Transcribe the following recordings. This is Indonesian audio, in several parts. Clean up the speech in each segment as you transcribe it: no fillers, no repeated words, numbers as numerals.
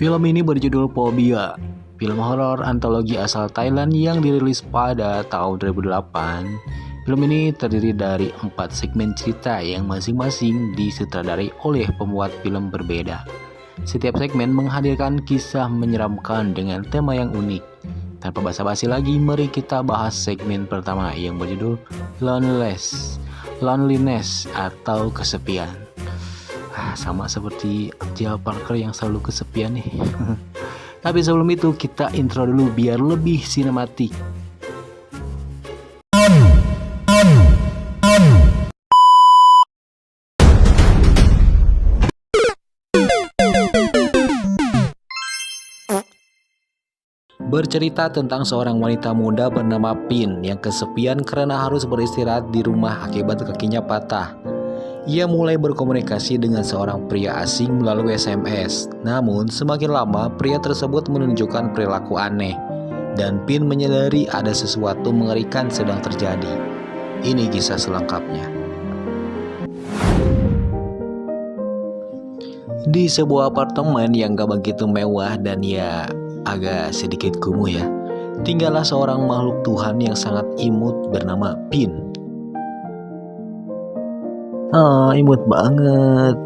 Film ini berjudul Phobia, film horor antologi asal Thailand yang dirilis pada tahun 2008. Film ini terdiri dari 4 segmen cerita yang masing-masing disutradarai oleh pembuat film berbeda. Setiap segmen menghadirkan kisah menyeramkan dengan tema yang unik. Tanpa basa-basi lagi, mari kita bahas segmen pertama yang berjudul Loneliness atau kesepian. Sama seperti Jill Parker yang selalu kesepian nih. Tapi sebelum itu kita intro dulu biar lebih sinematik. Bercerita tentang seorang wanita muda bernama Pin yang kesepian karena harus beristirahat di rumah akibat kakinya patah. Ia mulai berkomunikasi dengan seorang pria asing melalui SMS. Namun semakin lama pria tersebut menunjukkan perilaku aneh dan Pin menyadari ada sesuatu mengerikan sedang terjadi. Ini kisah selengkapnya. Di sebuah apartemen yang gak begitu mewah dan ya agak sedikit kumuh ya, tinggallah seorang makhluk Tuhan yang sangat imut bernama Pin. Imut banget.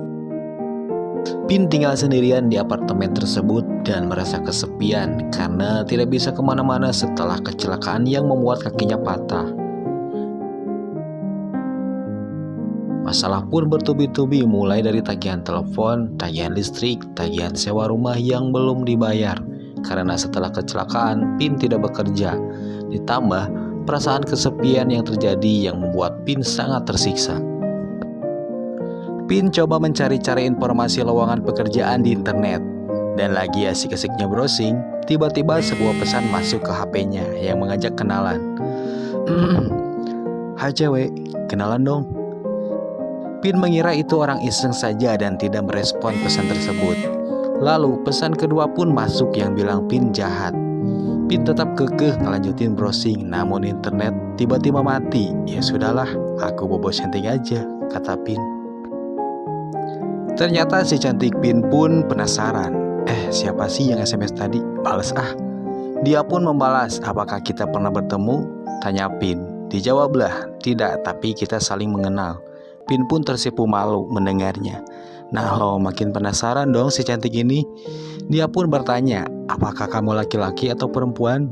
Pin tinggal sendirian di apartemen tersebut dan merasa kesepian karena tidak bisa kemana-mana setelah kecelakaan yang membuat kakinya patah. Masalah pun bertubi-tubi, mulai dari tagihan telepon, tagihan listrik, tagihan sewa rumah yang belum dibayar. Karena setelah kecelakaan, Pin tidak bekerja. Ditambah perasaan kesepian yang terjadi yang membuat Pin sangat tersiksa. Pin coba mencari-cari informasi lowongan pekerjaan di internet. Dan lagi asik-asiknya browsing, tiba-tiba sebuah pesan masuk ke HP-nya yang mengajak kenalan. Hai cewek, kenalan dong. Pin mengira itu orang iseng saja dan tidak merespon pesan tersebut. Lalu pesan kedua pun masuk yang bilang Pin jahat. Pin tetap kekeh ngelanjutin browsing, namun internet tiba-tiba mati. Ya sudahlah, aku bobo setting aja, kata Pin. Ternyata si cantik Pin pun penasaran. Siapa sih yang SMS tadi? Balas ah. Dia pun membalas, apakah kita pernah bertemu? Tanya Pin. Dijawablah, tidak, tapi kita saling mengenal. Pin pun tersipu malu mendengarnya. Nah lo makin penasaran dong si cantik ini. Dia pun bertanya, apakah kamu laki-laki atau perempuan?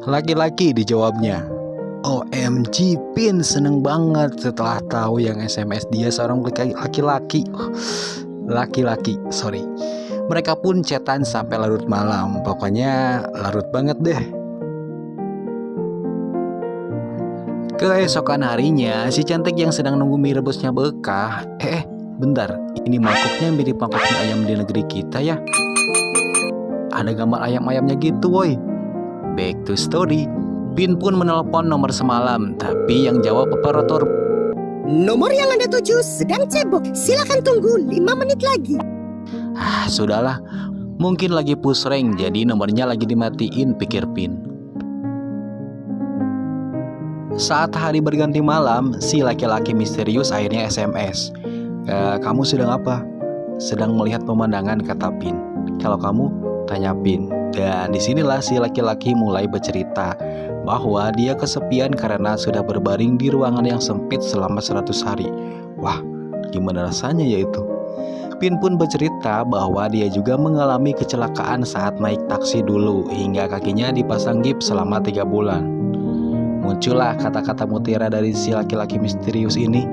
Laki-laki, dijawabnya. OMG, Pin seneng banget setelah tahu yang SMS dia seorang laki-laki. Sorry. Mereka pun chatan sampai larut malam. Pokoknya larut banget deh. Keesokan harinya, si cantik yang sedang nunggu mie rebusnya bekah. Bentar, ini mangkoknya mirip mangkoknya ayam di negeri kita ya. Ada gambar ayam-ayamnya gitu woi. Back to story. Pin pun menelpon nomor semalam, tapi yang jawab operator. Nomor yang Anda tuju sedang cebok. Silakan tunggu 5 menit lagi. Sudahlah. Mungkin lagi push rank, jadi nomornya lagi dimatiin, pikir Pin. Saat hari berganti malam, si laki-laki misterius akhirnya SMS. Kamu sedang apa? Sedang melihat pemandangan, kata Pin. Kalau kamu? Tanya Pin. Dan disinilah si laki-laki mulai bercerita bahwa dia kesepian karena sudah berbaring di ruangan yang sempit selama 100 hari. Wah, gimana rasanya ya itu? Pin pun bercerita bahwa dia juga mengalami kecelakaan saat naik taksi dulu, hingga kakinya dipasang gips selama 3 bulan. Muncullah kata-kata mutiara dari si laki-laki misterius ini.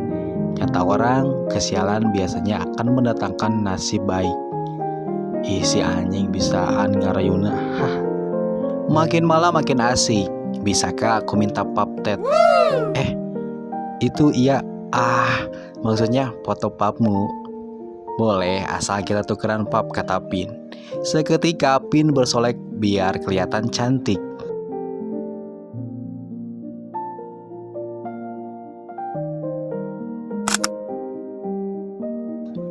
Kata orang, kesialan biasanya akan mendatangkan nasib baik. Si anjing bisaan ngarayuna. Makin malam makin asik. Bisakah aku minta pap tet? Itu iya. Maksudnya foto papmu. Boleh, asal kita tukeran pap, kata Pin. Seketika Pin bersolek biar kelihatan cantik.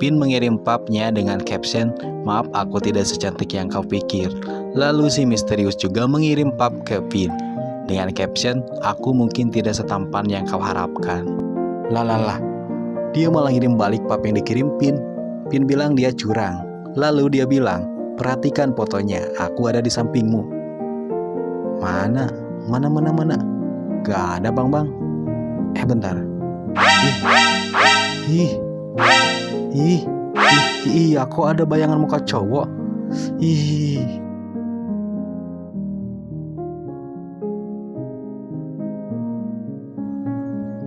Pin mengirim papnya dengan caption, maaf aku tidak secantik yang kau pikir. Lalu si misterius juga mengirim pap ke Pin dengan caption, aku mungkin tidak setampan yang kau harapkan. Dia malah ngirim balik pap yang dikirim Pin. Pin bilang dia curang. Lalu dia bilang, perhatikan fotonya, aku ada di sampingmu. Mana? Gak ada bang. Bentar. Ih, aku ada bayangan muka cowok. Ih.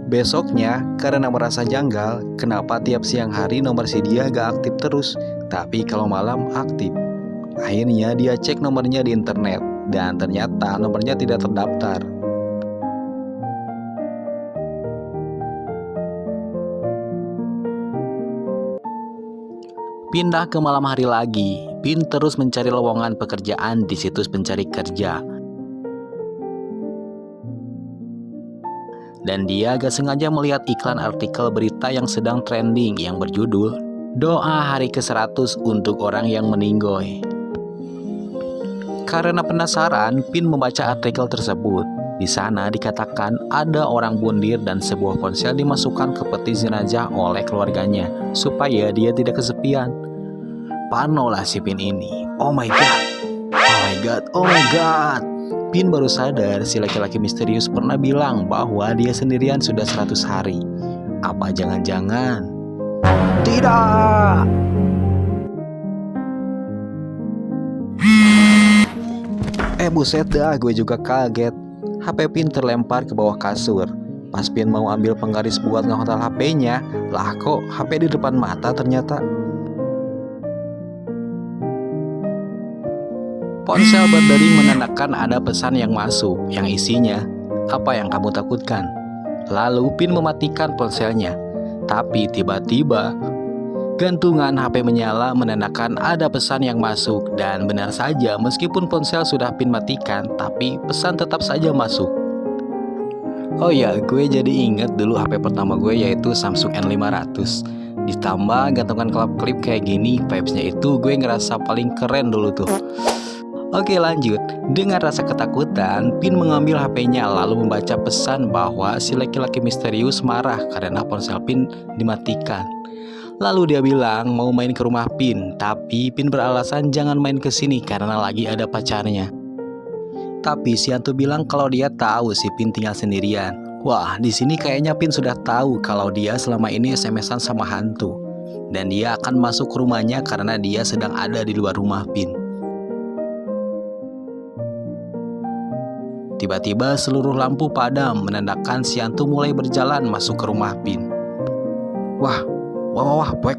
Besoknya, karena merasa janggal, kenapa tiap siang hari nomor si dia gak aktif terus, tapi kalau malam aktif. Akhirnya dia cek nomornya di internet, dan ternyata nomornya tidak terdaftar. Pindah ke malam hari lagi, Pin terus mencari lowongan pekerjaan di situs pencari kerja. Dan dia gak sengaja melihat iklan artikel berita yang sedang trending yang berjudul Doa Hari ke-100 untuk orang yang meninggoy. Karena penasaran, Pin membaca artikel tersebut. Di sana dikatakan ada orang bundir dan sebuah ponsel dimasukkan ke peti jenazah oleh keluarganya supaya dia tidak kesepian. Parno lah si Pin ini. Oh my god. Pin baru sadar si laki-laki misterius pernah bilang bahwa dia sendirian sudah 100 hari. Apa jangan-jangan? Tidak! Buset dah, gue juga kaget. HP Pin terlempar ke bawah kasur. Pas Pin mau ambil penggaris buat ngehotel HP-nya, lah kok HP di depan mata ternyata. Ponsel berdering menandakan ada pesan yang masuk, yang isinya, apa yang kamu takutkan? Lalu Pin mematikan ponselnya. Tapi tiba-tiba, gantungan HP menyala menandakan ada pesan yang masuk. Dan benar saja, meskipun ponsel sudah Pin matikan, tapi pesan tetap saja masuk. Oh ya, gue jadi inget dulu HP pertama gue yaitu Samsung N500. Ditambah gantungan klip kayak gini, vibes-nya itu gue ngerasa paling keren dulu tuh. Oke lanjut, dengan rasa ketakutan, Pin mengambil HP-nya lalu membaca pesan bahwa si laki-laki misterius marah karena ponsel Pin dimatikan. Lalu dia bilang mau main ke rumah Pin, tapi Pin beralasan jangan main ke sini karena lagi ada pacarnya. Tapi si hantu bilang kalau dia tahu si Pin tinggal sendirian. Wah, di sini kayaknya Pin sudah tahu kalau dia selama ini SMS-an sama hantu. Dan dia akan masuk ke rumahnya karena dia sedang ada di luar rumah Pin. Tiba-tiba seluruh lampu padam menandakan si hantu mulai berjalan masuk ke rumah Pin. Wah, poek.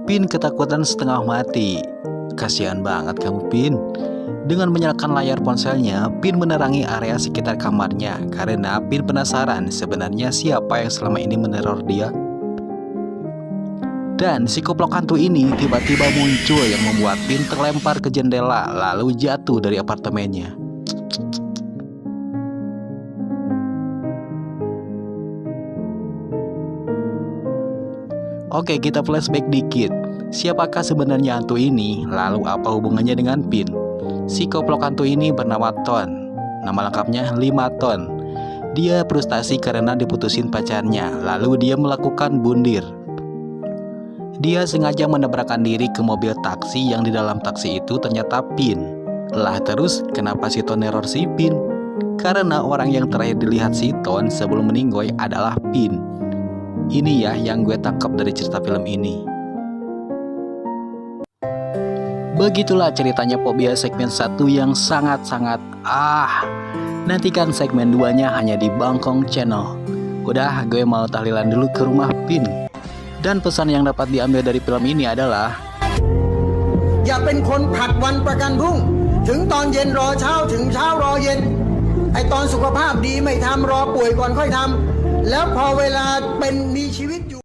Pin ketakutan setengah mati. Kasihan banget kamu Pin. Dengan menyalakan layar ponselnya, Pin menerangi area sekitar kamarnya karena Pin penasaran sebenarnya siapa yang selama ini meneror dia. Dan si koplok hantu ini tiba-tiba muncul yang membuat Pin terlempar ke jendela lalu jatuh dari apartemennya. Oke, kita flashback dikit. Siapakah sebenarnya hantu ini? Lalu apa hubungannya dengan Pin? Si koplok hantu ini bernama Ton. Nama lengkapnya 5 Ton. Dia frustasi karena diputusin pacarnya, lalu dia melakukan bundir. Dia sengaja menabrakkan diri ke mobil taksi yang di dalam taksi itu ternyata Pin. Lah terus kenapa si Ton neror si Pin? Karena orang yang terakhir dilihat si Ton sebelum meninggoy adalah Pin. Ini ya yang gue tangkap dari cerita film ini. Begitulah ceritanya Fobia segmen 1 yang sangat-sangat nantikan segmen 2-nya hanya di Bangkong Channel. Udah, gue mau tahlilan dulu ke rumah Pin. Dan pesan yang dapat diambil dari film ini adalah อย่าเป็นคนผลัดวันประกันพรุ่งถึงตอนเย็นรอเช้าถึงเช้ารอเย็นไอตอนสุขภาพดีไม่ทำรอป่วยก่อนค่อยทำแล้วพอเวลาเป็นมีชีวิตอยู่